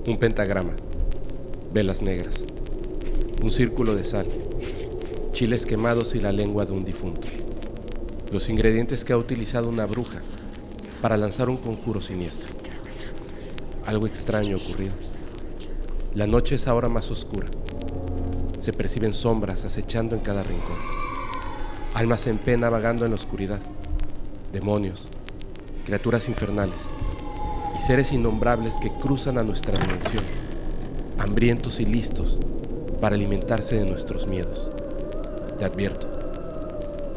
Un pentagrama, velas negras, un círculo de sal, chiles quemados y la lengua de un difunto. Los ingredientes que ha utilizado una bruja para lanzar un conjuro siniestro. Algo extraño ha ocurrido. La noche es ahora más oscura. Se perciben sombras acechando en cada rincón. Almas en pena vagando en la oscuridad. Demonios, criaturas infernales y seres innombrables que cruzan a nuestra dimensión, hambrientos y listos para alimentarse de nuestros miedos. Te advierto,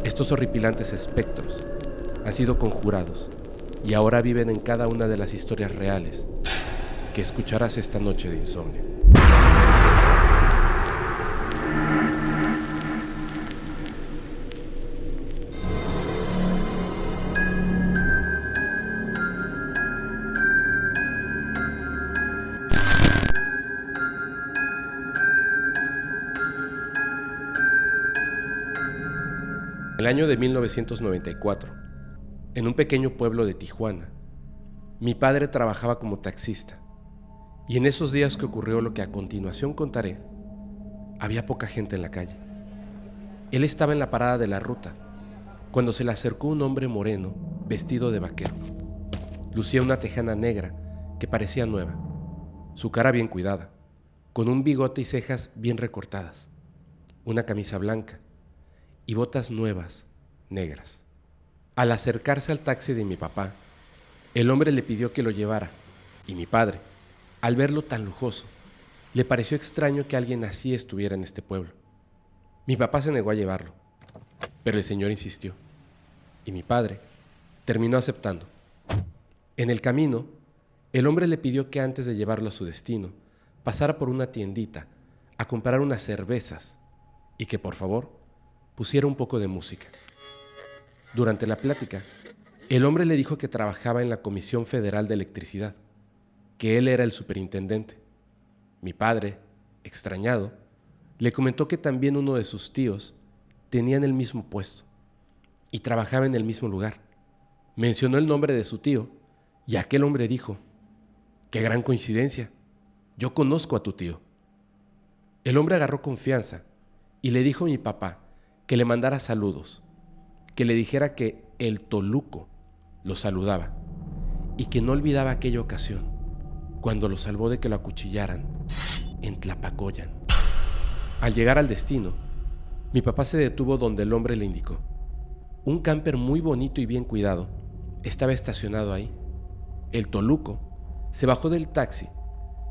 estos horripilantes espectros han sido conjurados y ahora viven en cada una de las historias reales que escucharás esta noche de insomnio. El año de 1994, en un pequeño pueblo de Tijuana, mi padre trabajaba como taxista, y en esos días que ocurrió lo que a continuación contaré, había poca gente en la calle. Él estaba en la parada de la ruta, cuando se le acercó un hombre moreno, vestido de vaquero. Lucía una tejana negra que parecía nueva, su cara bien cuidada, con un bigote y cejas bien recortadas, una camisa blanca y botas nuevas, negras. Al acercarse al taxi de mi papá, el hombre le pidió que lo llevara, y mi padre, al verlo tan lujoso, le pareció extraño que alguien así estuviera en este pueblo. Mi papá se negó a llevarlo, pero el señor insistió, y mi padre terminó aceptando. En el camino, el hombre le pidió que antes de llevarlo a su destino, pasara por una tiendita a comprar unas cervezas y que por favor pusiera un poco de música. Durante la plática, el hombre le dijo que trabajaba en la Comisión Federal de Electricidad, que él era el superintendente. Mi padre, extrañado, le comentó que también uno de sus tíos tenía en el mismo puesto y trabajaba en el mismo lugar. Mencionó el nombre de su tío y aquel hombre dijo: ¡qué gran coincidencia! Yo conozco a tu tío. El hombre agarró confianza y le dijo a mi papá que le mandara saludos, que le dijera que el Toluco lo saludaba y que no olvidaba aquella ocasión cuando lo salvó de que lo acuchillaran en Tlapacoyan. Al llegar al destino, mi papá se detuvo donde el hombre le indicó. Un camper muy bonito y bien cuidado estaba estacionado ahí. El Toluco se bajó del taxi,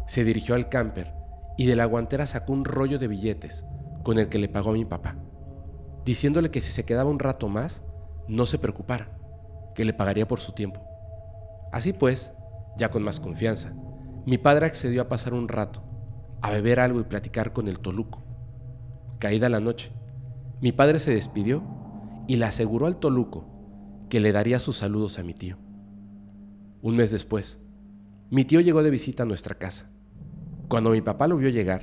se dirigió al camper y de la guantera sacó un rollo de billetes con el que le pagó a mi papá, diciéndole que si se quedaba un rato más, no se preocupara, que le pagaría por su tiempo. Así pues, ya con más confianza, mi padre accedió a pasar un rato, a beber algo y platicar con el Toluco. Caída la noche, mi padre se despidió y le aseguró al Toluco que le daría sus saludos a mi tío. Un mes después, mi tío llegó de visita a nuestra casa. Cuando mi papá lo vio llegar,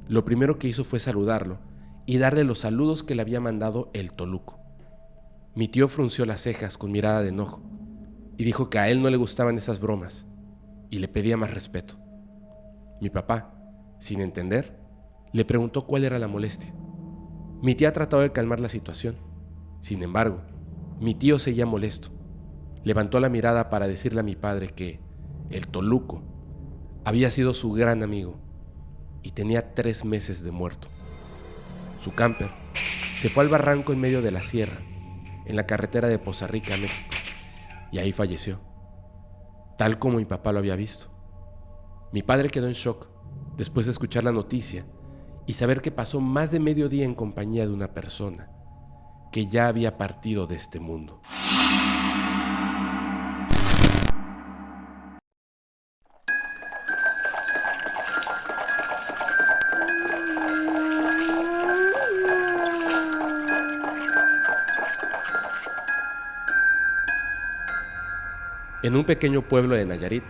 lo primero que hizo fue saludarlo y darle los saludos que le había mandado el Toluco. Mi tío frunció las cejas con mirada de enojo y dijo que a él no le gustaban esas bromas y le pedía más respeto. Mi papá, sin entender, le preguntó cuál era la molestia. Mi tía trató de calmar la situación. Sin embargo, mi tío seguía molesto. Levantó la mirada para decirle a mi padre que el Toluco había sido su gran amigo y tenía 3 meses de muerto. Su camper se fue al barranco en medio de la sierra, en la carretera de Poza Rica, México, y ahí falleció, tal como mi papá lo había visto. Mi padre quedó en shock después de escuchar la noticia y saber que pasó más de medio día en compañía de una persona que ya había partido de este mundo. En un pequeño pueblo de Nayarit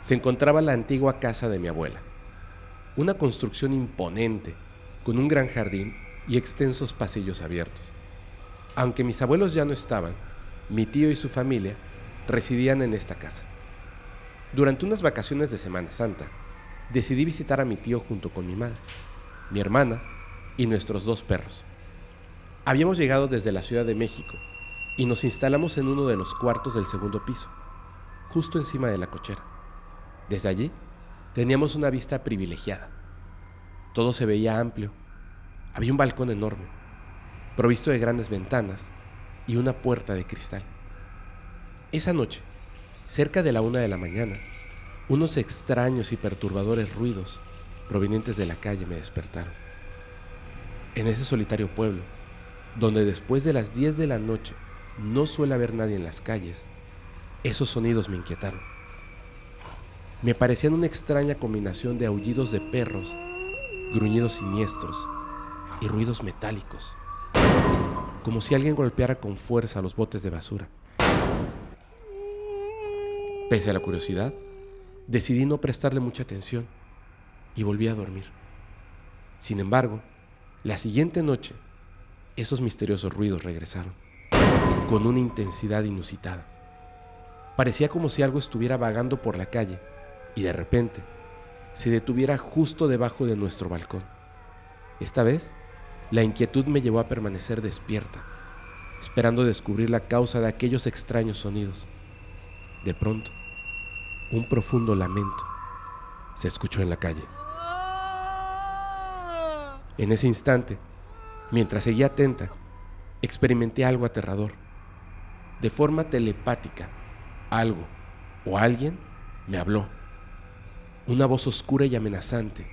se encontraba la antigua casa de mi abuela, una construcción imponente con un gran jardín y extensos pasillos abiertos. Aunque mis abuelos ya no estaban, mi tío y su familia residían en esta casa. Durante unas vacaciones de Semana Santa, decidí visitar a mi tío junto con mi madre, mi hermana y nuestros 2 perros. Habíamos llegado desde la Ciudad de México y nos instalamos en uno de los cuartos del segundo piso, justo encima de la cochera. Desde allí teníamos una vista privilegiada. Todo se veía amplio. Había un balcón enorme, provisto de grandes ventanas y una puerta de cristal. Esa noche, cerca de la 1 de la mañana, unos extraños y perturbadores ruidos provenientes de la calle me despertaron. En ese solitario pueblo, donde después de las 10 de la noche no suele haber nadie en las calles, esos sonidos me inquietaron. Me parecían una extraña combinación de aullidos de perros, gruñidos siniestros y ruidos metálicos, como si alguien golpeara con fuerza los botes de basura. Pese a la curiosidad, decidí no prestarle mucha atención y volví a dormir. Sin embargo, la siguiente noche, esos misteriosos ruidos regresaron, con una intensidad inusitada. Parecía como si algo estuviera vagando por la calle y de repente se detuviera justo debajo de nuestro balcón. Esta vez, la inquietud me llevó a permanecer despierta, esperando descubrir la causa de aquellos extraños sonidos. De pronto, un profundo lamento se escuchó en la calle. En ese instante, mientras seguía atenta, experimenté algo aterrador. De forma telepática, algo o alguien me habló. Una voz oscura y amenazante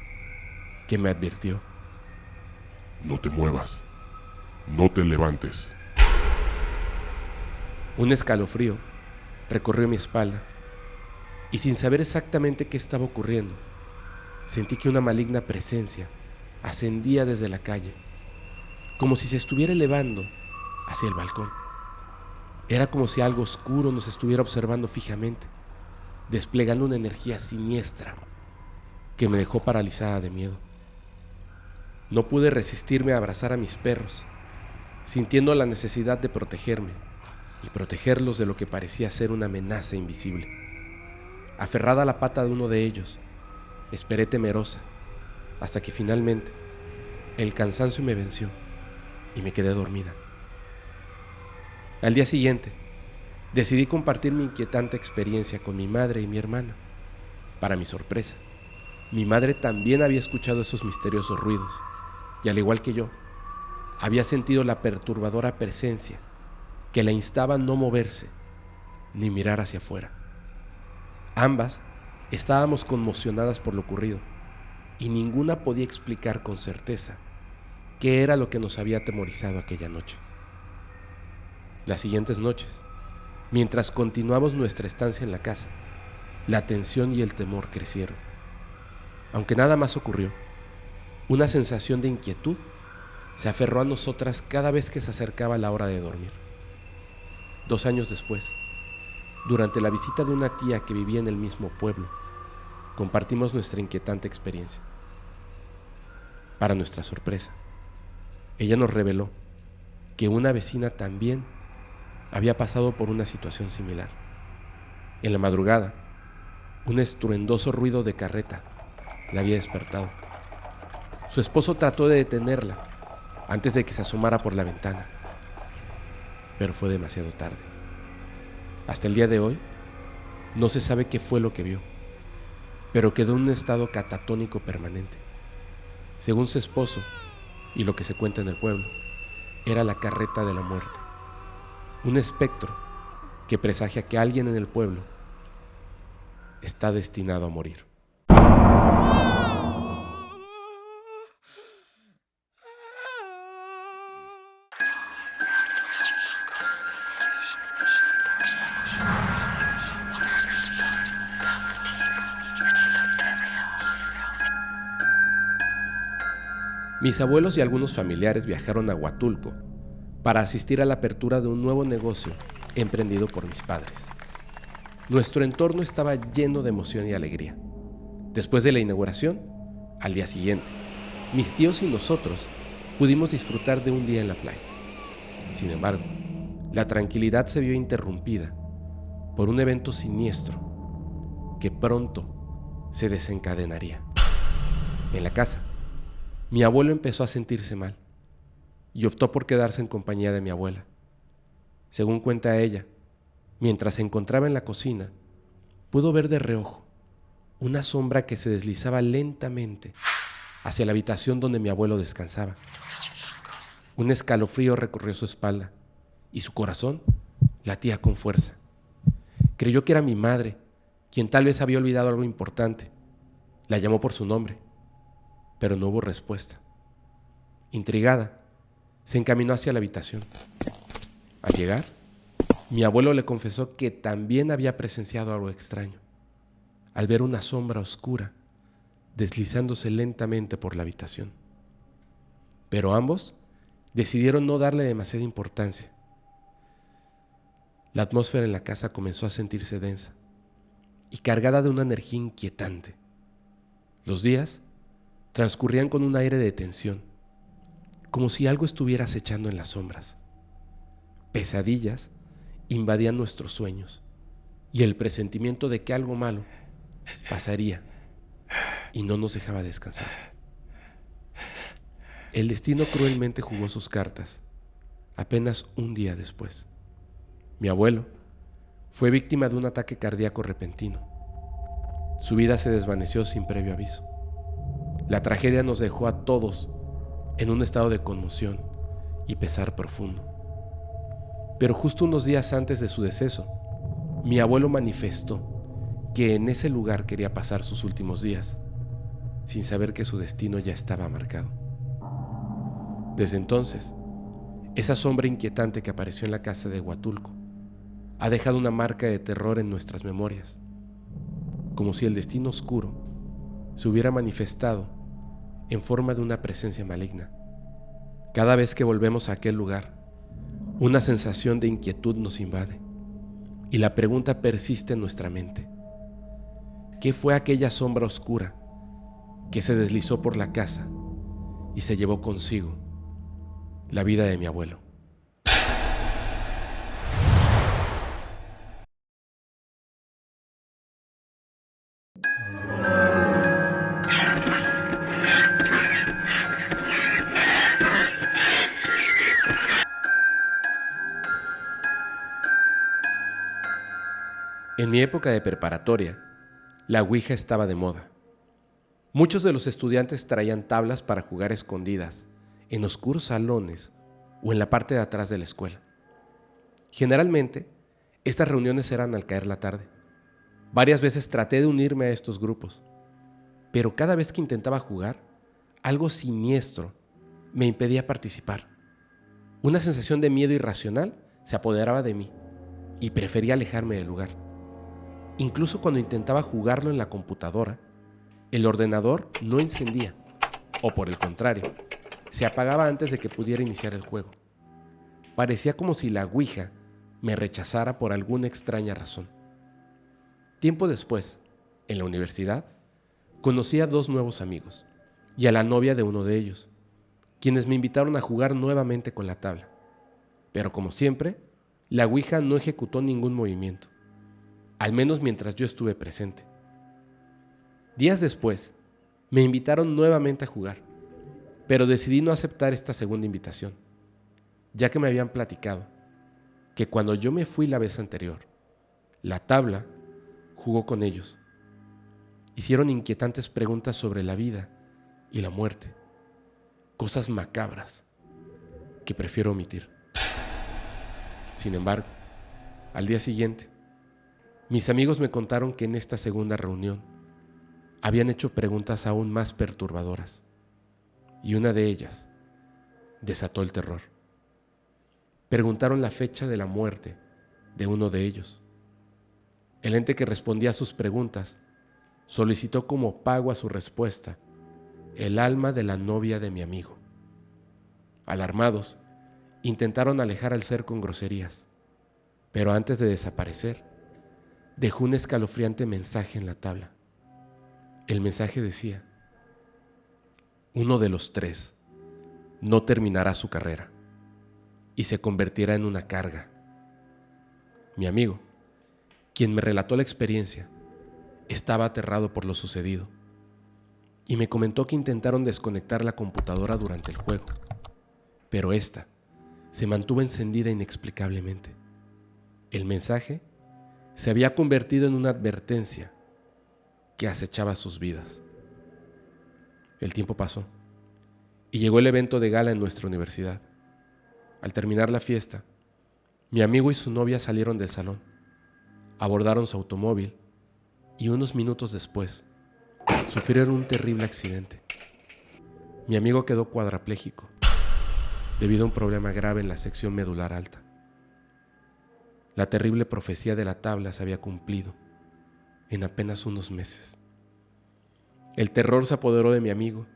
que me advirtió: no te muevas, no te levantes. Un escalofrío recorrió mi espalda y sin saber exactamente qué estaba ocurriendo, sentí que una maligna presencia ascendía desde la calle, como si se estuviera elevando hacia el balcón. Era como si algo oscuro nos estuviera observando fijamente, desplegando una energía siniestra que me dejó paralizada de miedo. No pude resistirme a abrazar a mis perros, sintiendo la necesidad de protegerme y protegerlos de lo que parecía ser una amenaza invisible. Aferrada a la pata de uno de ellos, esperé temerosa, hasta que finalmente el cansancio me venció y me quedé dormida. Al día siguiente, decidí compartir mi inquietante experiencia con mi madre y mi hermana. Para mi sorpresa, mi madre también había escuchado esos misteriosos ruidos y, al igual que yo, había sentido la perturbadora presencia que la instaba a no moverse ni mirar hacia afuera. Ambas estábamos conmocionadas por lo ocurrido y ninguna podía explicar con certeza qué era lo que nos había atemorizado aquella noche. Las siguientes noches, mientras continuamos nuestra estancia en la casa, la tensión y el temor crecieron. Aunque nada más ocurrió, una sensación de inquietud se aferró a nosotras cada vez que se acercaba la hora de dormir. 2 años después, durante la visita de una tía que vivía en el mismo pueblo, compartimos nuestra inquietante experiencia. Para nuestra sorpresa, ella nos reveló que una vecina también había pasado por una situación similar. En la madrugada, un estruendoso ruido de carreta la había despertado. Su esposo trató de detenerla antes de que se asomara por la ventana, pero fue demasiado tarde. Hasta el día de hoy, no se sabe qué fue lo que vio, pero quedó en un estado catatónico permanente. Según su esposo, y lo que se cuenta en el pueblo, era la carreta de la muerte, un espectro que presagia que alguien en el pueblo está destinado a morir. Mis abuelos y algunos familiares viajaron a Huatulco para asistir a la apertura de un nuevo negocio emprendido por mis padres. Nuestro entorno estaba lleno de emoción y alegría. Después de la inauguración, al día siguiente, mis tíos y nosotros pudimos disfrutar de un día en la playa. Sin embargo, la tranquilidad se vio interrumpida por un evento siniestro que pronto se desencadenaría. En la casa, mi abuelo empezó a sentirse mal y optó por quedarse en compañía de mi abuela. Según cuenta ella, mientras se encontraba en la cocina, pudo ver de reojo una sombra que se deslizaba lentamente hacia la habitación donde mi abuelo descansaba. Un escalofrío recorrió su espalda y su corazón latía con fuerza. Creyó que era mi madre, quien tal vez había olvidado algo importante. La llamó por su nombre, pero no hubo respuesta. Intrigada, se encaminó hacia la habitación. Al llegar, mi abuelo le confesó que también había presenciado algo extraño, al ver una sombra oscura deslizándose lentamente por la habitación. Pero ambos decidieron no darle demasiada importancia. La atmósfera en la casa comenzó a sentirse densa y cargada de una energía inquietante. Los días transcurrían con un aire de tensión, como si algo estuviera acechando en las sombras. Pesadillas invadían nuestros sueños y el presentimiento de que algo malo pasaría y no nos dejaba descansar. El destino cruelmente jugó sus cartas apenas un día después. Mi abuelo fue víctima de un ataque cardíaco repentino. Su vida se desvaneció sin previo aviso. La tragedia nos dejó a todos en un estado de conmoción y pesar profundo. Pero justo unos días antes de su deceso, mi abuelo manifestó que en ese lugar quería pasar sus últimos días, sin saber que su destino ya estaba marcado. Desde entonces, esa sombra inquietante que apareció en la casa de Huatulco ha dejado una marca de terror en nuestras memorias, como si el destino oscuro se hubiera manifestado en forma de una presencia maligna. Cada vez que volvemos a aquel lugar, una sensación de inquietud nos invade y la pregunta persiste en nuestra mente. ¿Qué fue aquella sombra oscura que se deslizó por la casa y se llevó consigo la vida de mi abuelo? En mi época de preparatoria, la Ouija estaba de moda. Muchos de los estudiantes traían tablas para jugar escondidas en oscuros salones o en la parte de atrás de la escuela. Generalmente, estas reuniones eran al caer la tarde. Varias veces traté de unirme a estos grupos, pero cada vez que intentaba jugar, algo siniestro me impedía participar. Una sensación de miedo irracional se apoderaba de mí y prefería alejarme del lugar. Incluso cuando intentaba jugarlo en la computadora, el ordenador no encendía, o por el contrario, se apagaba antes de que pudiera iniciar el juego. Parecía como si la Ouija me rechazara por alguna extraña razón. Tiempo después, en la universidad, conocí a 2 nuevos amigos y a la novia de uno de ellos, quienes me invitaron a jugar nuevamente con la tabla. Pero como siempre, la Ouija no ejecutó ningún movimiento, al menos mientras yo estuve presente. Días después, me invitaron nuevamente a jugar, pero decidí no aceptar esta segunda invitación, ya que me habían platicado que cuando yo me fui la vez anterior, la tabla jugó con ellos. Hicieron inquietantes preguntas sobre la vida y la muerte, cosas macabras que prefiero omitir. Sin embargo, al día siguiente, mis amigos me contaron que en esta segunda reunión habían hecho preguntas aún más perturbadoras, y una de ellas desató el terror. Preguntaron la fecha de la muerte de uno de ellos. El ente que respondía a sus preguntas solicitó como pago a su respuesta el alma de la novia de mi amigo. Alarmados, intentaron alejar al ser con groserías, pero antes de desaparecer, dejó un escalofriante mensaje en la tabla. El mensaje decía: uno de los 3 no terminará su carrera y se convertirá en una carga. Mi amigo, quien me relató la experiencia, estaba aterrado por lo sucedido y me comentó que intentaron desconectar la computadora durante el juego, pero esta se mantuvo encendida inexplicablemente. El mensaje se había convertido en una advertencia que acechaba sus vidas. El tiempo pasó y llegó el evento de gala en nuestra universidad. Al terminar la fiesta, mi amigo y su novia salieron del salón, abordaron su automóvil y unos minutos después sufrieron un terrible accidente. Mi amigo quedó cuadrapléjico debido a un problema grave en la sección medular alta. La terrible profecía de la tabla se había cumplido en apenas unos meses. El terror se apoderó de mi amigo,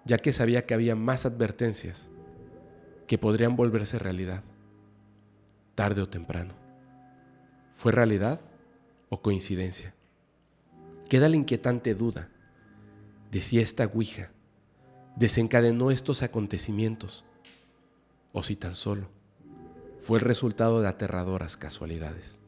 ya que sabía que había más advertencias que podrían volverse realidad, tarde o temprano. ¿Fue realidad o coincidencia? Queda la inquietante duda de si esta ouija desencadenó estos acontecimientos o si tan solo fue el resultado de aterradoras casualidades.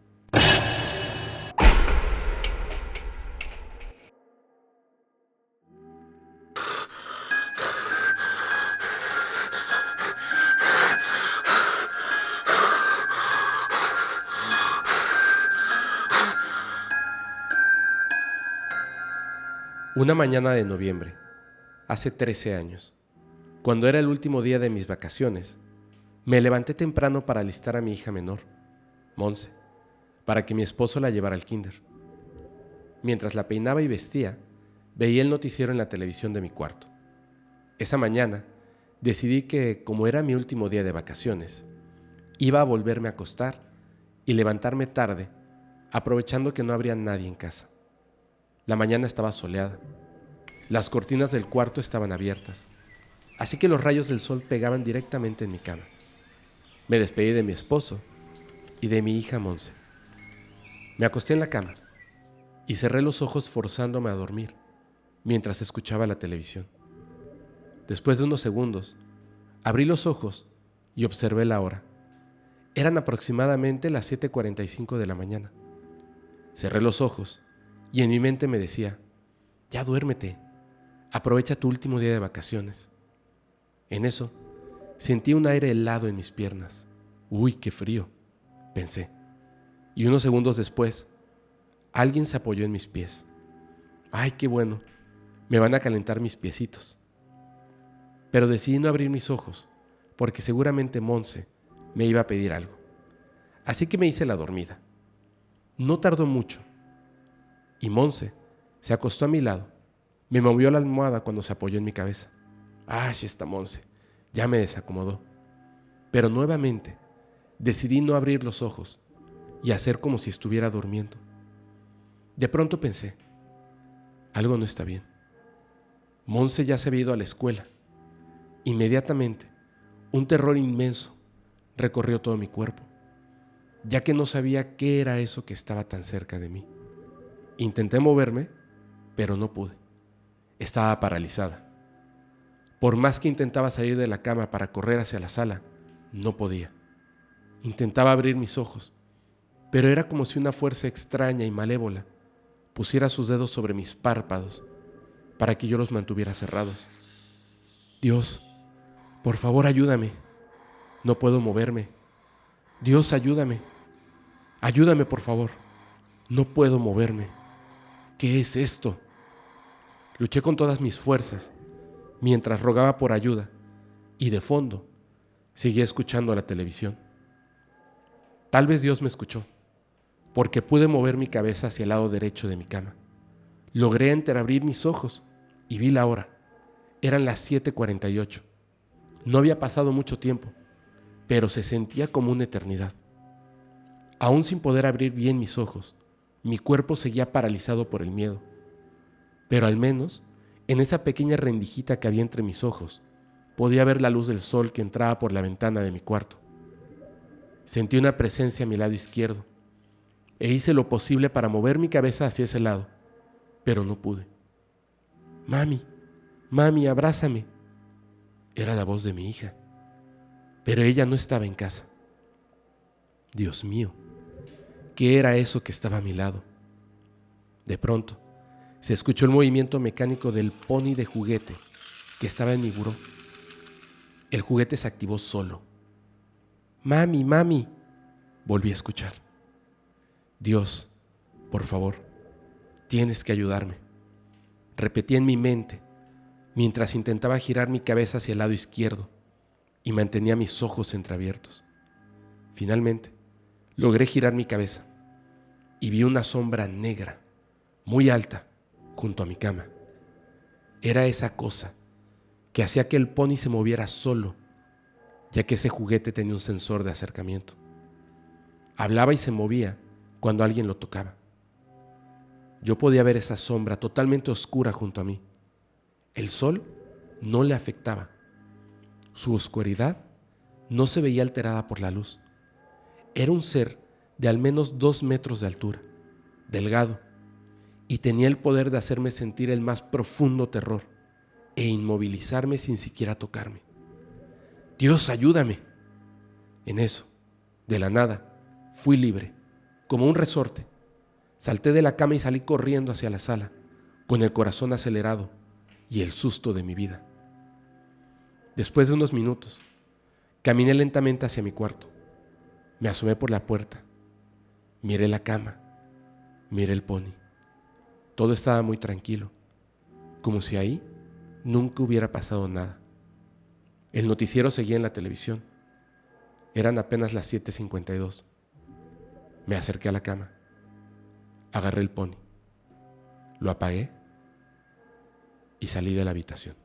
Una mañana de noviembre, hace 13 años, cuando era el último día de mis vacaciones, me levanté temprano para alistar a mi hija menor, Monse, para que mi esposo la llevara al kinder. Mientras la peinaba y vestía, veía el noticiero en la televisión de mi cuarto. Esa mañana decidí que, como era mi último día de vacaciones, iba a volverme a acostar y levantarme tarde, aprovechando que no habría nadie en casa. La mañana estaba soleada. Las cortinas del cuarto estaban abiertas, así que los rayos del sol pegaban directamente en mi cama. Me despedí de mi esposo y de mi hija Monse. Me acosté en la cama y cerré los ojos forzándome a dormir mientras escuchaba la televisión. Después de unos segundos, abrí los ojos y observé la hora. Eran aproximadamente las 7:45 de la mañana. Cerré los ojos y en mi mente me decía: ya duérmete, aprovecha tu último día de vacaciones. En eso, sentí un aire helado en mis piernas. Uy, qué frío, pensé. Y unos segundos después, alguien se apoyó en mis pies. Ay, qué bueno, me van a calentar mis piecitos. Pero decidí no abrir mis ojos, porque seguramente Monse me iba a pedir algo. Así que me hice la dormida. No tardó mucho, y Monse se acostó a mi lado. Me movió la almohada cuando se apoyó en mi cabeza. ¡Ay, esta Monse! Ya me desacomodó. Pero nuevamente decidí no abrir los ojos y hacer como si estuviera durmiendo. De pronto pensé: algo no está bien. Monse ya se había ido a la escuela. Inmediatamente, un terror inmenso recorrió todo mi cuerpo, ya que no sabía qué era eso que estaba tan cerca de mí. Intenté moverme, pero no pude. Estaba paralizada. Por más que intentaba salir de la cama para correr hacia la sala, no podía. Intentaba abrir mis ojos, pero era como si una fuerza extraña y malévola pusiera sus dedos sobre mis párpados para que yo los mantuviera cerrados. Dios, por favor, ayúdame. No puedo moverme. Dios, ayúdame. Ayúdame, por favor. No puedo moverme. ¿Qué es esto? Luché con todas mis fuerzas mientras rogaba por ayuda y de fondo seguía escuchando la televisión. Tal vez Dios me escuchó, porque pude mover mi cabeza hacia el lado derecho de mi cama. Logré entreabrir mis ojos y vi la hora. Eran las 7:48. No había pasado mucho tiempo, pero se sentía como una eternidad. Aún sin poder abrir bien mis ojos, mi cuerpo seguía paralizado por el miedo. Pero al menos, en esa pequeña rendijita que había entre mis ojos, podía ver la luz del sol que entraba por la ventana de mi cuarto. Sentí una presencia a mi lado izquierdo, e hice lo posible para mover mi cabeza hacia ese lado, pero no pude. Mami, mami, abrázame. Era la voz de mi hija, pero ella no estaba en casa. Dios mío, ¿qué era eso que estaba a mi lado? De pronto, Se escuchó el movimiento mecánico del pony de juguete que estaba en mi buró. El juguete se activó solo. «Mami, mami», volví a escuchar. «Dios, por favor, tienes que ayudarme», repetí en mi mente mientras intentaba girar mi cabeza hacia el lado izquierdo y mantenía mis ojos entreabiertos. Finalmente, logré girar mi cabeza y vi una sombra negra, muy alta, junto a mi cama. Era esa cosa que hacía que el pony se moviera solo, ya que ese juguete tenía un sensor de acercamiento. Hablaba y se movía cuando alguien lo tocaba. Yo podía ver esa sombra totalmente oscura junto a mí. El sol no le afectaba. Su oscuridad no se veía alterada por la luz. Era un ser de al menos 2 metros de altura, delgado, y tenía el poder de hacerme sentir el más profundo terror e inmovilizarme sin siquiera tocarme. «Dios, ayúdame». En eso, de la nada, fui libre, como un resorte. Salté de la cama y salí corriendo hacia la sala, con el corazón acelerado y el susto de mi vida. Después de unos minutos, caminé lentamente hacia mi cuarto. Me asomé por la puerta. Miré la cama. Miré el pony. Todo estaba muy tranquilo, como si ahí nunca hubiera pasado nada. El noticiero seguía en la televisión. Eran apenas las 7:52. Me acerqué a la cama. Agarré el pony. Lo apagué y salí de la habitación.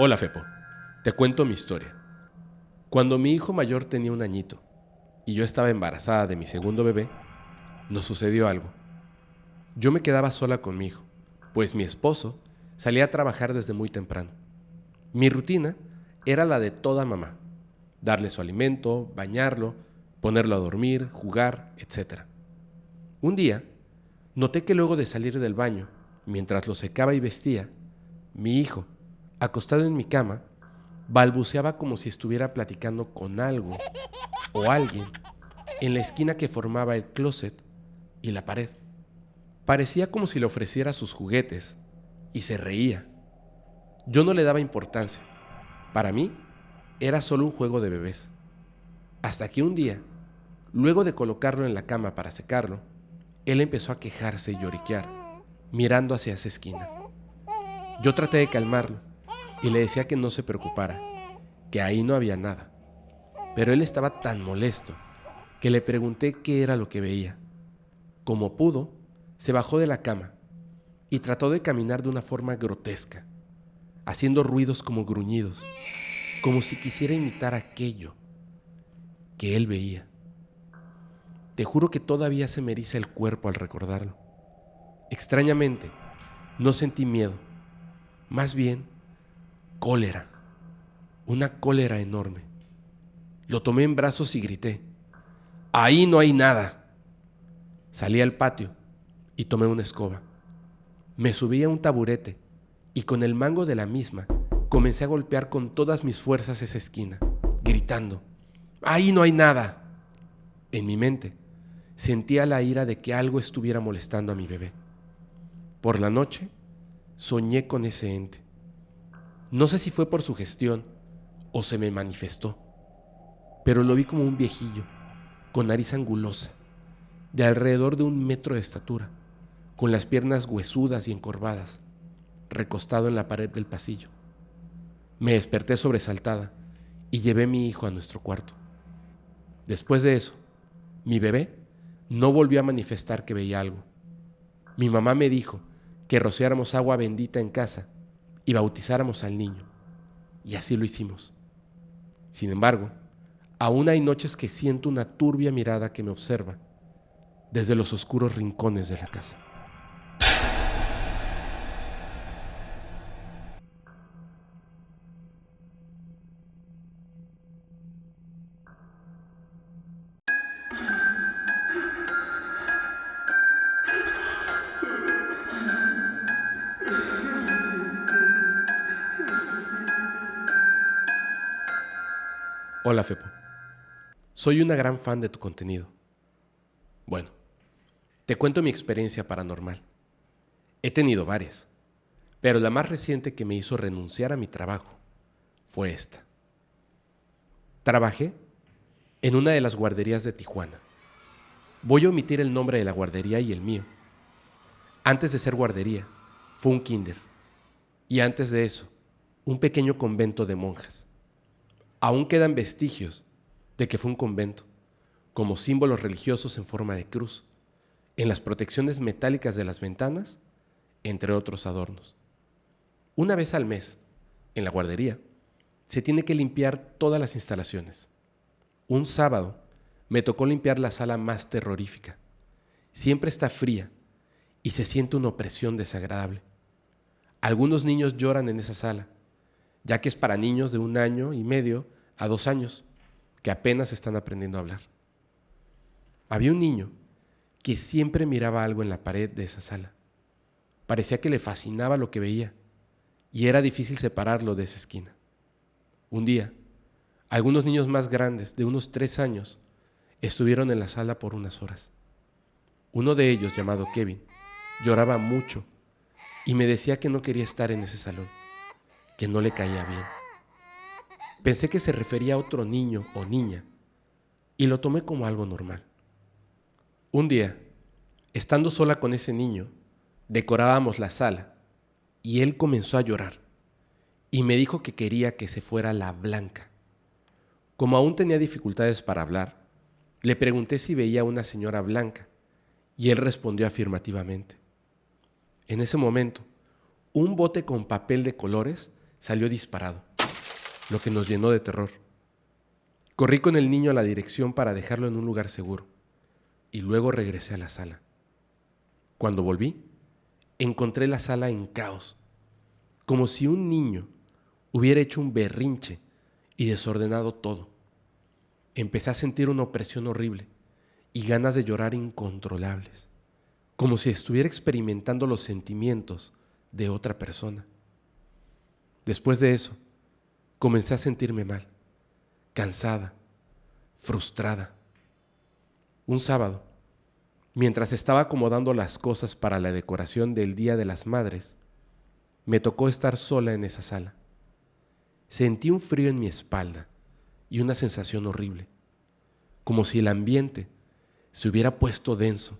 Hola, Fepo. Te cuento mi historia. Cuando mi hijo mayor tenía 1 añito y yo estaba embarazada de mi segundo bebé, nos sucedió algo. Yo me quedaba sola con mi hijo, pues mi esposo salía a trabajar desde muy temprano. Mi rutina era la de toda mamá: darle su alimento, bañarlo, ponerlo a dormir, jugar, etc. Un día, noté que luego de salir del baño, mientras lo secaba y vestía, mi hijo, acostado en mi cama, balbuceaba como si estuviera platicando con algo o alguien en la esquina que formaba el closet y la pared. Parecía como si le ofreciera sus juguetes y se reía. Yo no le daba importancia. Para mí, era solo un juego de bebés. Hasta que un día, luego de colocarlo en la cama para secarlo, él empezó a quejarse y lloriquear, mirando hacia esa esquina. Yo traté de calmarlo y le decía que no se preocupara, que ahí no había nada. Pero él estaba tan molesto que le pregunté qué era lo que veía. Como pudo, se bajó de la cama y trató de caminar de una forma grotesca, haciendo ruidos como gruñidos, como si quisiera imitar aquello que él veía. Te juro que todavía se me eriza el cuerpo al recordarlo. Extrañamente, no sentí miedo, más bien cólera, una cólera enorme. Lo tomé en brazos y grité: «¡Ahí no hay nada!». Salí al patio y tomé una escoba. Me subí a un taburete y con el mango de la misma comencé a golpear con todas mis fuerzas esa esquina, gritando: «¡Ahí no hay nada!». En mi mente sentía la ira de que algo estuviera molestando a mi bebé. Por la noche soñé con ese ente. No sé si fue por su gestión o se me manifestó, pero lo vi como un viejillo, con nariz angulosa, de alrededor de 1 metro de estatura, con las piernas huesudas y encorvadas, recostado en la pared del pasillo. Me desperté sobresaltada y llevé a mi hijo a nuestro cuarto. Después de eso, mi bebé no volvió a manifestar que veía algo. Mi mamá me dijo que rociáramos agua bendita en casa y bautizáramos al niño, y así lo hicimos. Sin embargo, aún hay noches que siento una turbia mirada que me observa desde los oscuros rincones de la casa. Hola, Fepo. Soy una gran fan de tu contenido. Bueno, te cuento mi experiencia paranormal. He tenido varias, pero la más reciente que me hizo renunciar a mi trabajo fue esta. Trabajé en una de las guarderías de Tijuana. Voy a omitir el nombre de la guardería y el mío. Antes de ser guardería, fue un kinder. Y antes de eso, un pequeño convento de monjas. Aún quedan vestigios de que fue un convento, como símbolos religiosos en forma de cruz, en las protecciones metálicas de las ventanas, entre otros adornos. Una vez al mes, en la guardería, se tiene que limpiar todas las instalaciones. Un sábado me tocó limpiar la sala más terrorífica. Siempre está fría y se siente una opresión desagradable. Algunos niños lloran en esa sala, ya que es para niños de 1 año y medio a 2 años, que apenas están aprendiendo a hablar. Había un niño que siempre miraba algo en la pared de esa sala. Parecía que le fascinaba lo que veía y era difícil separarlo de esa esquina. Un día, algunos niños más grandes, de unos 3 años, estuvieron en la sala por unas horas. Uno de ellos, llamado Kevin, lloraba mucho y me decía que no quería estar en ese salón, que no le caía bien. Pensé que se refería a otro niño o niña y lo tomé como algo normal. Un día, estando sola con ese niño, decorábamos la sala y él comenzó a llorar y me dijo que quería que se fuera la Blanca. Como aún tenía dificultades para hablar, le pregunté si veía a una señora blanca y él respondió afirmativamente. En ese momento, un bote con papel de colores salió disparado, lo que nos llenó de terror. Corrí con el niño a la dirección para dejarlo en un lugar seguro y luego regresé a la sala. Cuando volví, encontré la sala en caos, como si un niño hubiera hecho un berrinche y desordenado todo. Empecé a sentir una opresión horrible y ganas de llorar incontrolables, como si estuviera experimentando los sentimientos de otra persona. Después de eso, comencé a sentirme mal, cansada, frustrada. Un sábado, mientras estaba acomodando las cosas para la decoración del Día de las Madres, me tocó estar sola en esa sala. Sentí un frío en mi espalda y una sensación horrible, como si el ambiente se hubiera puesto denso.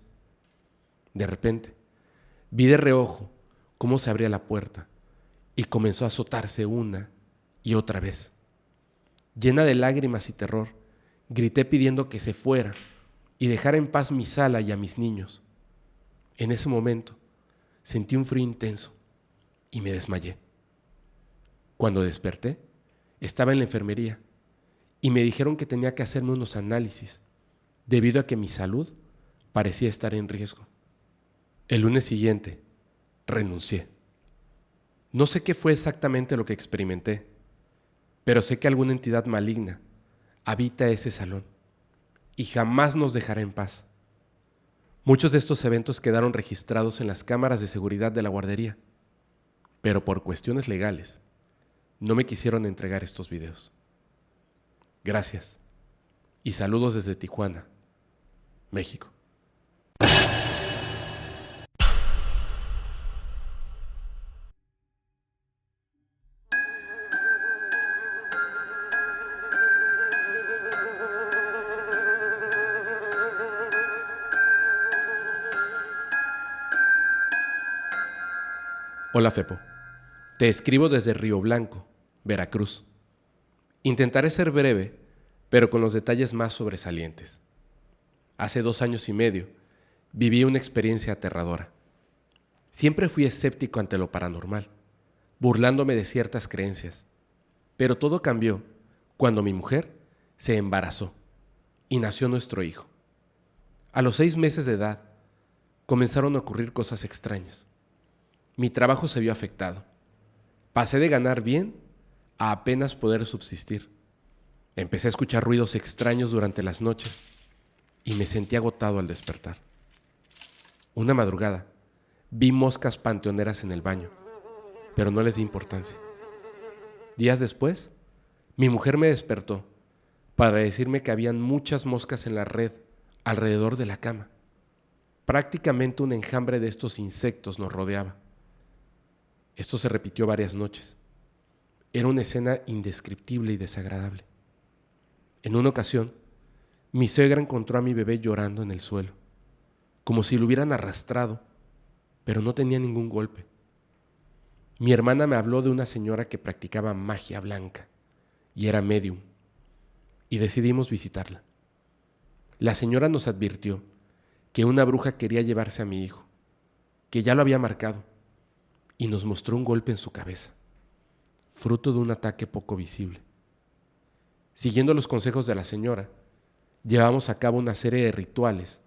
De repente, vi de reojo cómo se abría la puerta y comenzó a azotarse una y otra vez. Llena de lágrimas y terror, grité pidiendo que se fuera y dejara en paz mi sala y a mis niños. En ese momento, sentí un frío intenso y me desmayé. Cuando desperté, estaba en la enfermería y me dijeron que tenía que hacerme unos análisis debido a que mi salud parecía estar en riesgo. El lunes siguiente, renuncié. No sé qué fue exactamente lo que experimenté, pero sé que alguna entidad maligna habita ese salón y jamás nos dejará en paz. Muchos de estos eventos quedaron registrados en las cámaras de seguridad de la guardería, pero por cuestiones legales no me quisieron entregar estos videos. Gracias y saludos desde Tijuana, México. Hola, Fepo. Te escribo desde Río Blanco, Veracruz. Intentaré ser breve, pero con los detalles más sobresalientes. Hace 2 años y medio viví una experiencia aterradora. Siempre fui escéptico ante lo paranormal, burlándome de ciertas creencias. Pero todo cambió cuando mi mujer se embarazó y nació nuestro hijo. A los 6 meses de edad comenzaron a ocurrir cosas extrañas. Mi trabajo se vio afectado. Pasé de ganar bien a apenas poder subsistir. Empecé a escuchar ruidos extraños durante las noches y me sentí agotado al despertar. Una madrugada vi moscas panteoneras en el baño, pero no les di importancia. Días después, mi mujer me despertó para decirme que habían muchas moscas en la red alrededor de la cama. Prácticamente un enjambre de estos insectos nos rodeaba. Esto se repitió varias noches. Era una escena indescriptible y desagradable. En una ocasión, mi suegra encontró a mi bebé llorando en el suelo, como si lo hubieran arrastrado, pero no tenía ningún golpe. Mi hermana me habló de una señora que practicaba magia blanca y era médium, y decidimos visitarla. La señora nos advirtió que una bruja quería llevarse a mi hijo, que ya lo había marcado, y nos mostró un golpe en su cabeza, fruto de un ataque poco visible. Siguiendo los consejos de la señora, llevamos a cabo una serie de rituales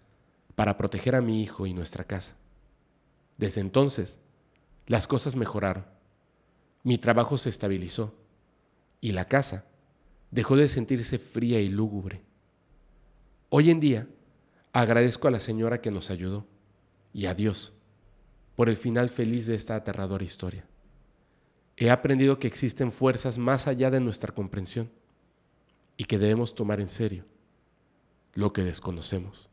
para proteger a mi hijo y nuestra casa. Desde entonces, las cosas mejoraron, mi trabajo se estabilizó y la casa dejó de sentirse fría y lúgubre. Hoy en día, agradezco a la señora que nos ayudó y a Dios por el final feliz de esta aterradora historia. He aprendido que existen fuerzas más allá de nuestra comprensión y que debemos tomar en serio lo que desconocemos.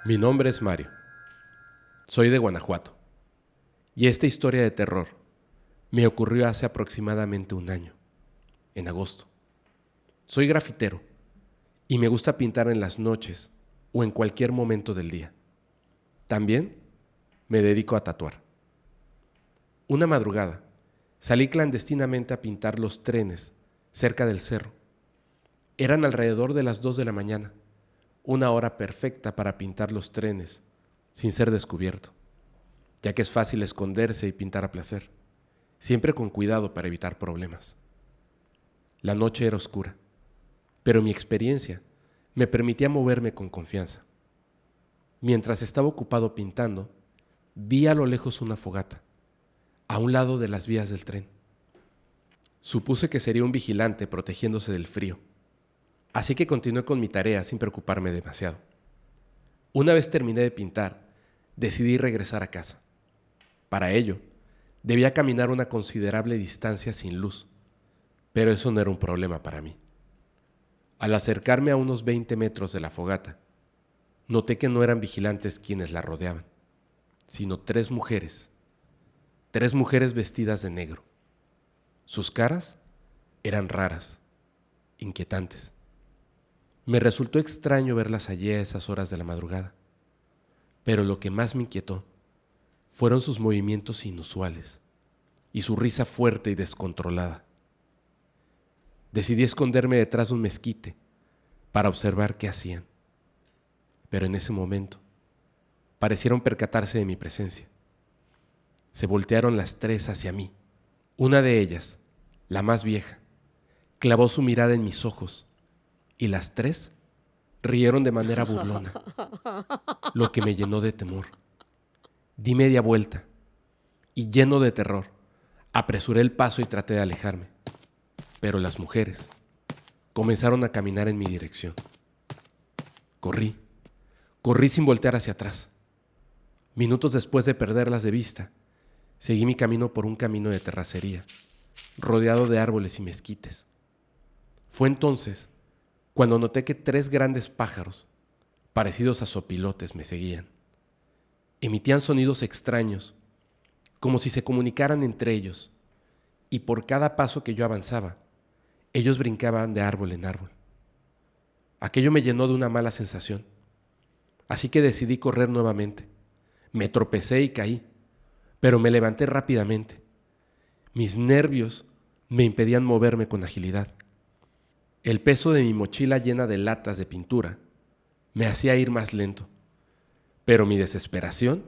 Mi nombre es Mario. Soy de Guanajuato. Y esta historia de terror me ocurrió hace aproximadamente un año, en agosto. Soy grafitero y me gusta pintar en las noches o en cualquier momento del día. También me dedico a tatuar. Una madrugada salí clandestinamente a pintar los trenes cerca del cerro. Eran alrededor de las 2 de la mañana, una hora perfecta para pintar los trenes sin ser descubierto, ya que es fácil esconderse y pintar a placer, siempre con cuidado para evitar problemas. La noche era oscura, pero mi experiencia me permitía moverme con confianza. Mientras estaba ocupado pintando, vi a lo lejos una fogata, a un lado de las vías del tren. Supuse que sería un vigilante protegiéndose del frío, así que continué con mi tarea sin preocuparme demasiado. Una vez terminé de pintar, decidí regresar a casa. Para ello, debía caminar una considerable distancia sin luz, pero eso no era un problema para mí. Al acercarme a unos 20 metros de la fogata, noté que no eran vigilantes quienes la rodeaban, sino tres mujeres vestidas de negro. Sus caras eran raras, inquietantes. Me resultó extraño verlas allí a esas horas de la madrugada, pero lo que más me inquietó fueron sus movimientos inusuales y su risa fuerte y descontrolada. Decidí esconderme detrás de un mezquite para observar qué hacían, pero en ese momento parecieron percatarse de mi presencia. Se voltearon las tres hacia mí. Una de ellas, la más vieja, clavó su mirada en mis ojos y las tres rieron de manera burlona, lo que me llenó de temor. Di media vuelta y, lleno de terror, apresuré el paso y traté de alejarme, pero las mujeres comenzaron a caminar en mi dirección. Corrí sin voltear hacia atrás. Minutos después de perderlas de vista, seguí mi camino por un camino de terracería, rodeado de árboles y mezquites. Fue entonces cuando noté que tres grandes pájaros, parecidos a sopilotes, me seguían. Emitían sonidos extraños, como si se comunicaran entre ellos, y por cada paso que yo avanzaba, ellos brincaban de árbol en árbol. Aquello me llenó de una mala sensación, así que decidí correr nuevamente. Me tropecé y caí, pero me levanté rápidamente. Mis nervios me impedían moverme con agilidad. El peso de mi mochila llena de latas de pintura me hacía ir más lento, pero mi desesperación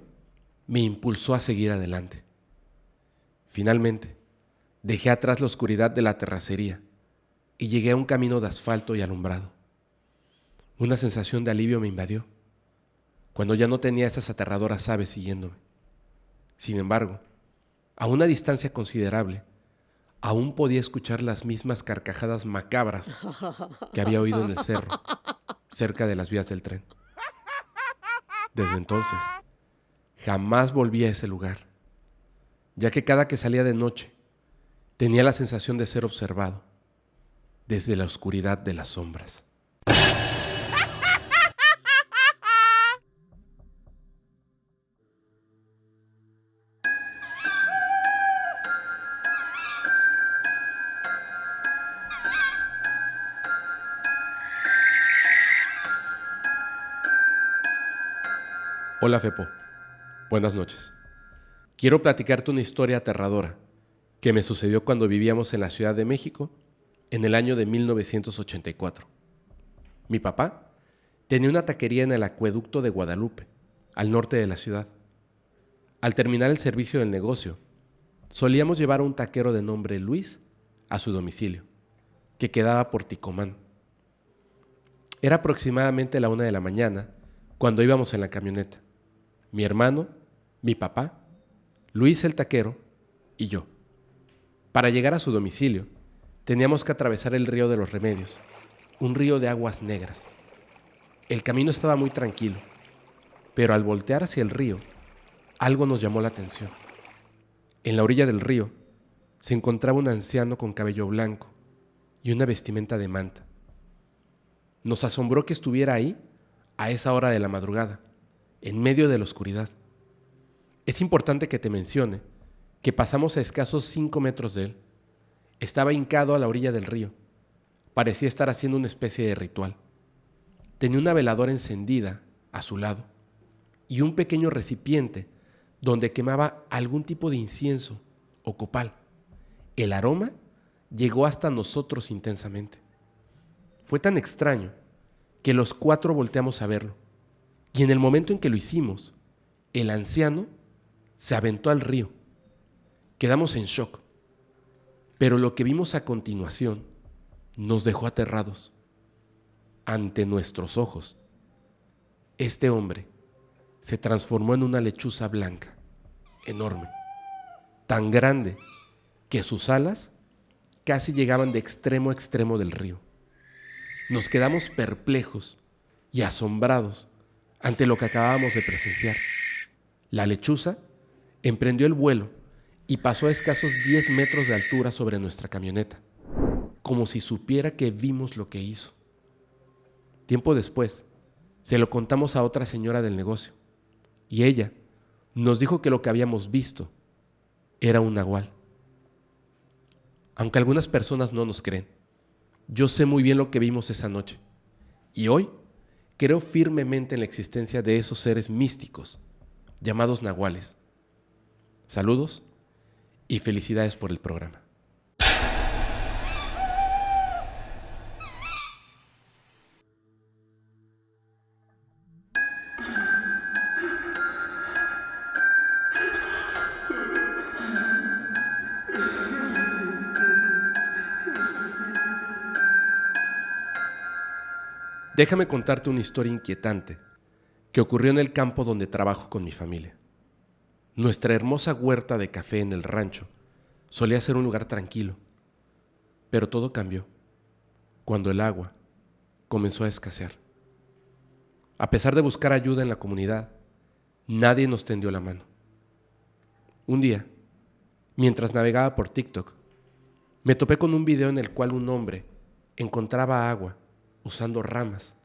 me impulsó a seguir adelante. Finalmente, dejé atrás la oscuridad de la terracería y llegué a un camino de asfalto y alumbrado. Una sensación de alivio me invadió, cuando ya no tenía esas aterradoras aves siguiéndome. Sin embargo, a una distancia considerable, aún podía escuchar las mismas carcajadas macabras que había oído en el cerro, cerca de las vías del tren. Desde entonces, jamás volví a ese lugar, ya que cada que salía de noche, tenía la sensación de ser observado desde la oscuridad de las sombras. Hola Fepo, buenas noches. Quiero platicarte una historia aterradora que me sucedió cuando vivíamos en la Ciudad de México en el año de 1984. Mi papá tenía una taquería en el acueducto de Guadalupe, al norte de la ciudad. Al terminar el servicio del negocio, solíamos llevar a un taquero de nombre Luis a su domicilio, que quedaba por Ticomán. Era aproximadamente la 1 de la mañana cuando íbamos en la camioneta. Mi hermano, mi papá, Luis el taquero y yo. Para llegar a su domicilio, teníamos que atravesar el río de los Remedios, un río de aguas negras. El camino estaba muy tranquilo, pero al voltear hacia el río, algo nos llamó la atención. En la orilla del río se encontraba un anciano con cabello blanco y una vestimenta de manta. Nos asombró que estuviera ahí a esa hora de la madrugada, en medio de la oscuridad. Es importante que te mencione que pasamos a escasos 5 metros de él. Estaba hincado a la orilla del río. Parecía estar haciendo una especie de ritual. Tenía una veladora encendida a su lado y un pequeño recipiente donde quemaba algún tipo de incienso o copal. El aroma llegó hasta nosotros intensamente. Fue tan extraño que los 4 volteamos a verlo. Y en el momento en que lo hicimos, el anciano se aventó al río. Quedamos en shock. Pero lo que vimos a continuación nos dejó aterrados. Ante nuestros ojos, este hombre se transformó en una lechuza blanca, enorme, tan grande que sus alas casi llegaban de extremo a extremo del río. Nos quedamos perplejos y asombrados ante lo que acabábamos de presenciar. La lechuza emprendió el vuelo y pasó a escasos 10 metros de altura sobre nuestra camioneta, como si supiera que vimos lo que hizo. Tiempo después, se lo contamos a otra señora del negocio, y ella nos dijo que lo que habíamos visto era un nahual. Aunque algunas personas no nos creen, yo sé muy bien lo que vimos esa noche, y hoy creo firmemente en la existencia de esos seres místicos llamados nahuales. Saludos y felicidades por el programa. Déjame contarte una historia inquietante que ocurrió en el campo donde trabajo con mi familia. Nuestra hermosa huerta de café en el rancho solía ser un lugar tranquilo, pero todo cambió cuando el agua comenzó a escasear. A pesar de buscar ayuda en la comunidad, nadie nos tendió la mano. Un día, mientras navegaba por TikTok, me topé con un video en el cual un hombre encontraba agua usando ramas.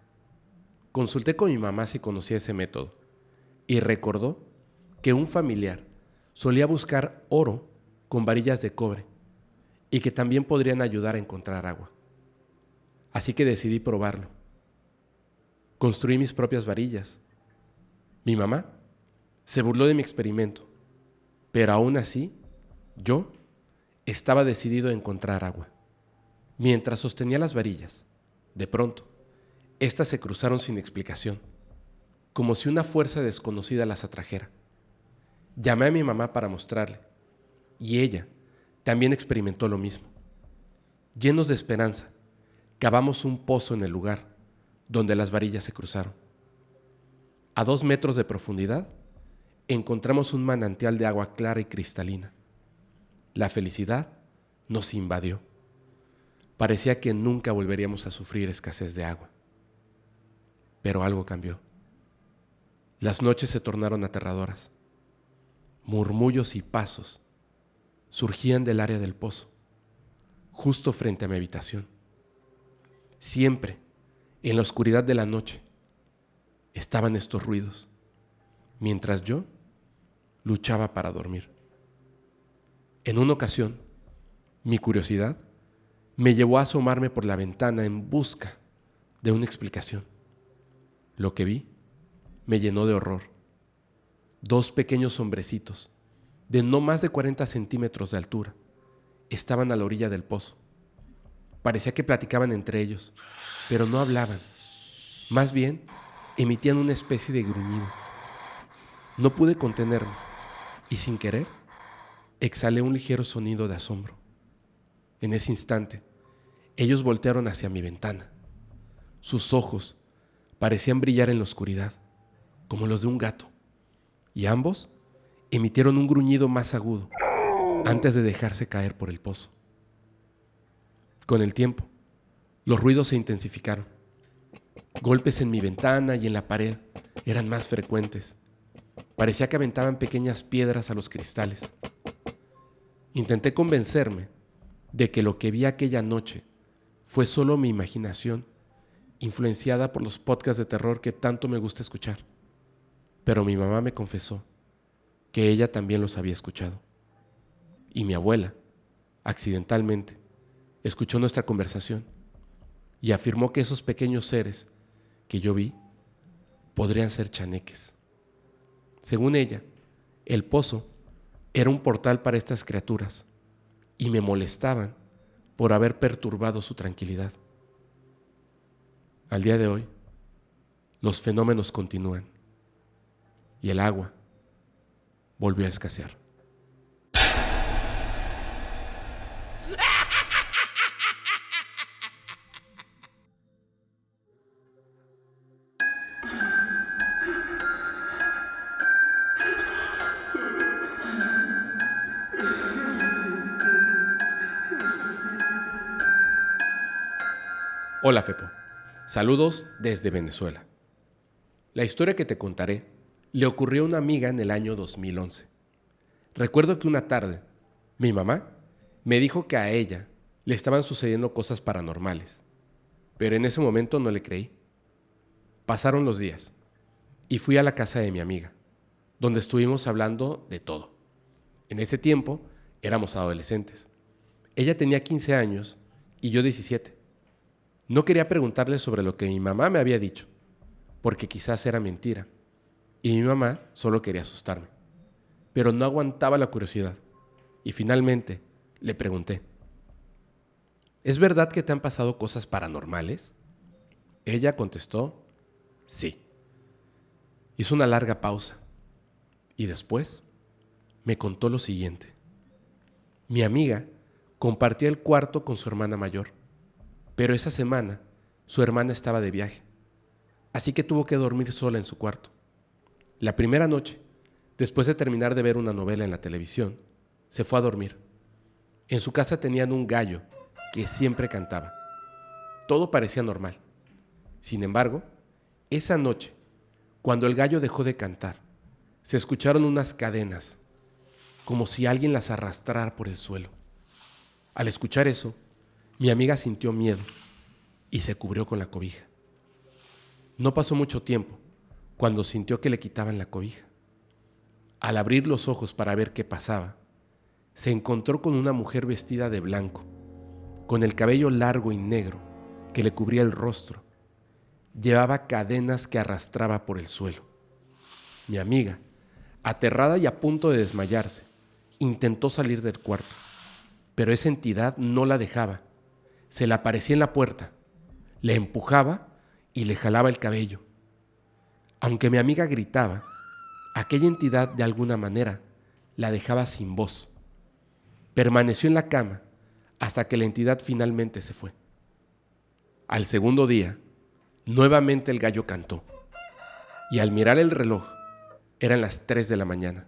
Consulté con mi mamá si conocía ese método y recordó que un familiar solía buscar oro con varillas de cobre y que también podrían ayudar a encontrar agua. Así que decidí probarlo. Construí mis propias varillas. Mi mamá se burló de mi experimento, pero aún así, yo estaba decidido a encontrar agua. Mientras sostenía las varillas, de pronto, estas se cruzaron sin explicación, como si una fuerza desconocida las atrajera. Llamé a mi mamá para mostrarle, y ella también experimentó lo mismo. Llenos de esperanza, cavamos un pozo en el lugar donde las varillas se cruzaron. A 2 metros de profundidad, encontramos un manantial de agua clara y cristalina. La felicidad nos invadió. Parecía que nunca volveríamos a sufrir escasez de agua. Pero algo cambió. Las noches se tornaron aterradoras. Murmullos y pasos surgían del área del pozo, justo frente a mi habitación. Siempre, en la oscuridad de la noche, estaban estos ruidos, mientras yo luchaba para dormir. En una ocasión, mi curiosidad me llevó a asomarme por la ventana en busca de una explicación. Lo que vi me llenó de horror. 2 pequeños hombrecitos, de no más de 40 centímetros de altura, estaban a la orilla del pozo. Parecía que platicaban entre ellos, pero no hablaban. Más bien, emitían una especie de gruñido. No pude contenerme y, sin querer, exhalé un ligero sonido de asombro. En ese instante, ellos voltearon hacia mi ventana. Sus ojos parecían brillar en la oscuridad, como los de un gato, y ambos emitieron un gruñido más agudo antes de dejarse caer por el pozo. Con el tiempo, los ruidos se intensificaron. Golpes en mi ventana y en la pared eran más frecuentes. Parecía que aventaban pequeñas piedras a los cristales. Intenté convencerme de que lo que vi aquella noche fue solo mi imaginación, influenciada por los podcasts de terror que tanto me gusta escuchar. Pero mi mamá me confesó que ella también los había escuchado. Y mi abuela, accidentalmente, escuchó nuestra conversación y afirmó que esos pequeños seres que yo vi podrían ser chaneques. Según ella, el pozo era un portal para estas criaturas y me molestaban por haber perturbado su tranquilidad. Al día de hoy, los fenómenos continúan y el agua volvió a escasear. Hola Fepo, saludos desde Venezuela. La historia que te contaré le ocurrió a una amiga en el año 2011. Recuerdo que una tarde, mi mamá me dijo que a ella le estaban sucediendo cosas paranormales, pero en ese momento no le creí. Pasaron los días y fui a la casa de mi amiga, donde estuvimos hablando de todo. En ese tiempo éramos adolescentes. Ella tenía 15 años y yo 17. No quería preguntarle sobre lo que mi mamá me había dicho, porque quizás era mentira, y mi mamá solo quería asustarme. Pero no aguantaba la curiosidad, y finalmente le pregunté: ¿es verdad que te han pasado cosas paranormales? Ella contestó: sí. Hizo una larga pausa, y después me contó lo siguiente. Mi amiga compartía el cuarto con su hermana mayor, pero esa semana su hermana estaba de viaje, así que tuvo que dormir sola en su cuarto. La primera noche, después de terminar de ver una novela en la televisión, se fue a dormir. En su casa tenían un gallo que siempre cantaba. Todo parecía normal. Sin embargo, esa noche, cuando el gallo dejó de cantar, se escucharon unas cadenas, como si alguien las arrastrara por el suelo. Al escuchar eso, mi amiga sintió miedo y se cubrió con la cobija. No pasó mucho tiempo cuando sintió que le quitaban la cobija. Al abrir los ojos para ver qué pasaba, se encontró con una mujer vestida de blanco, con el cabello largo y negro que le cubría el rostro. Llevaba cadenas que arrastraba por el suelo. Mi amiga, aterrada y a punto de desmayarse, intentó salir del cuarto, pero esa entidad no la dejaba. Se le aparecía en la puerta, le empujaba y le jalaba el cabello. Aunque mi amiga gritaba, aquella entidad de alguna manera la dejaba sin voz. Permaneció en la cama hasta que la entidad finalmente se fue. Al segundo día, nuevamente el gallo cantó, y al mirar el reloj, eran las 3 de la mañana.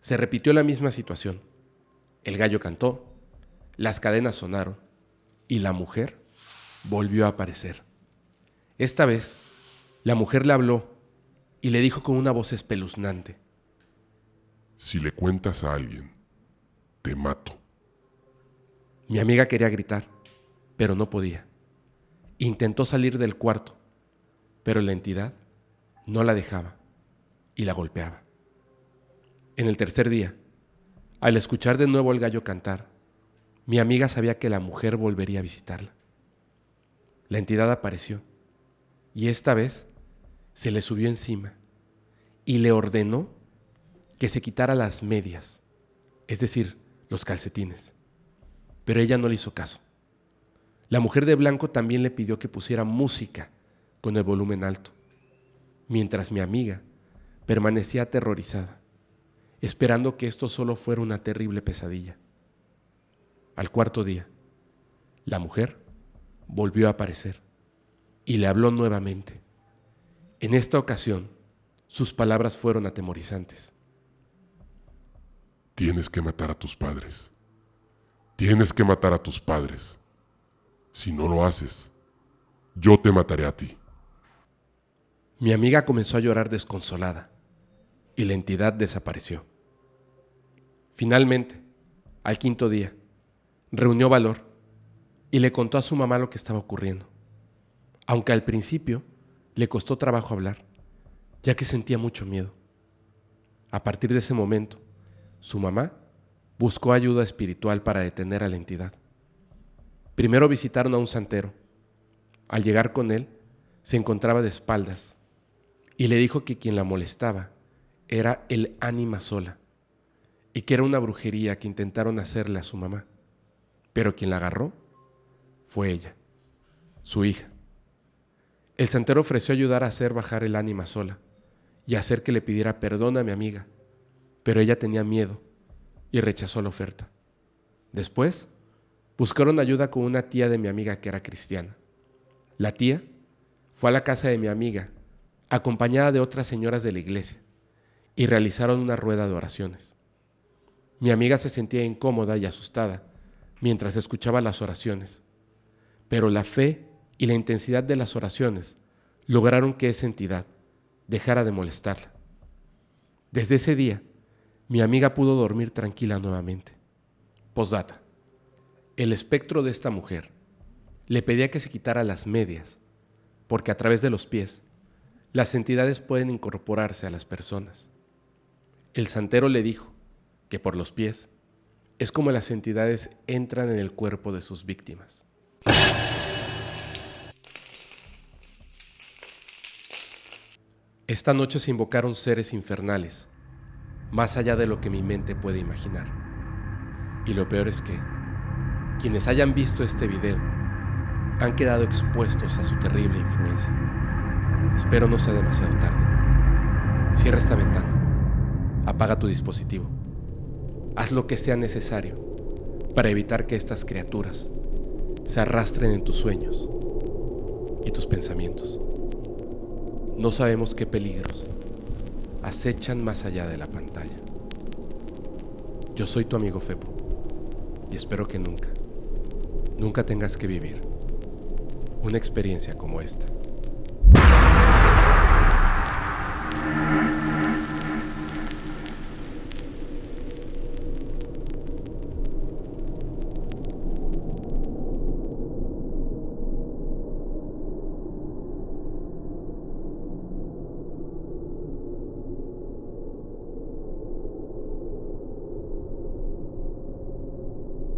Se repitió la misma situación. El gallo cantó, las cadenas sonaron y la mujer volvió a aparecer. Esta vez, la mujer le habló y le dijo con una voz espeluznante: Si le cuentas a alguien, te mato. Mi amiga quería gritar, pero no podía. Intentó salir del cuarto, pero la entidad no la dejaba y la golpeaba. En el tercer día, al escuchar de nuevo el gallo cantar, mi amiga sabía que la mujer volvería a visitarla. La entidad apareció y esta vez se le subió encima y le ordenó que se quitara las medias, es decir, los calcetines. Pero ella no le hizo caso. La mujer de blanco también le pidió que pusiera música con el volumen alto, mientras mi amiga permanecía aterrorizada, esperando que esto solo fuera una terrible pesadilla. Al cuarto día, la mujer volvió a aparecer y le habló nuevamente. En esta ocasión, sus palabras fueron atemorizantes. Tienes que matar a tus padres. Tienes que matar a tus padres. Si no lo haces, yo te mataré a ti. Mi amiga comenzó a llorar desconsolada y la entidad desapareció. Finalmente, al quinto día, reunió valor y le contó a su mamá lo que estaba ocurriendo, aunque al principio le costó trabajo hablar, ya que sentía mucho miedo. A partir de ese momento, su mamá buscó ayuda espiritual para detener a la entidad. Primero visitaron a un santero. Al llegar con él, se encontraba de espaldas y le dijo que quien la molestaba era el ánima sola y que era una brujería que intentaron hacerle a su mamá, pero quien la agarró fue ella, su hija. El santero ofreció ayudar a hacer bajar el ánima sola y hacer que le pidiera perdón a mi amiga, pero ella tenía miedo y rechazó la oferta. Después, buscaron ayuda con una tía de mi amiga que era cristiana. La tía fue a la casa de mi amiga, acompañada de otras señoras de la iglesia, y realizaron una rueda de oraciones. Mi amiga se sentía incómoda y asustada mientras escuchaba las oraciones, pero la fe y la intensidad de las oraciones lograron que esa entidad dejara de molestarla. Desde ese día, mi amiga pudo dormir tranquila nuevamente. Postdata: el espectro de esta mujer le pedía que se quitara las medias, porque a través de los pies las entidades pueden incorporarse a las personas. El santero le dijo que por los pies es como las entidades entran en el cuerpo de sus víctimas. Esta noche se invocaron seres infernales, más allá de lo que mi mente puede imaginar. Y lo peor es que quienes hayan visto este video han quedado expuestos a su terrible influencia. Espero no sea demasiado tarde. Cierra esta ventana. Apaga tu dispositivo. Haz lo que sea necesario para evitar que estas criaturas se arrastren en tus sueños y tus pensamientos. No sabemos qué peligros acechan más allá de la pantalla. Yo soy tu amigo Fepo y espero que nunca tengas que vivir una experiencia como esta.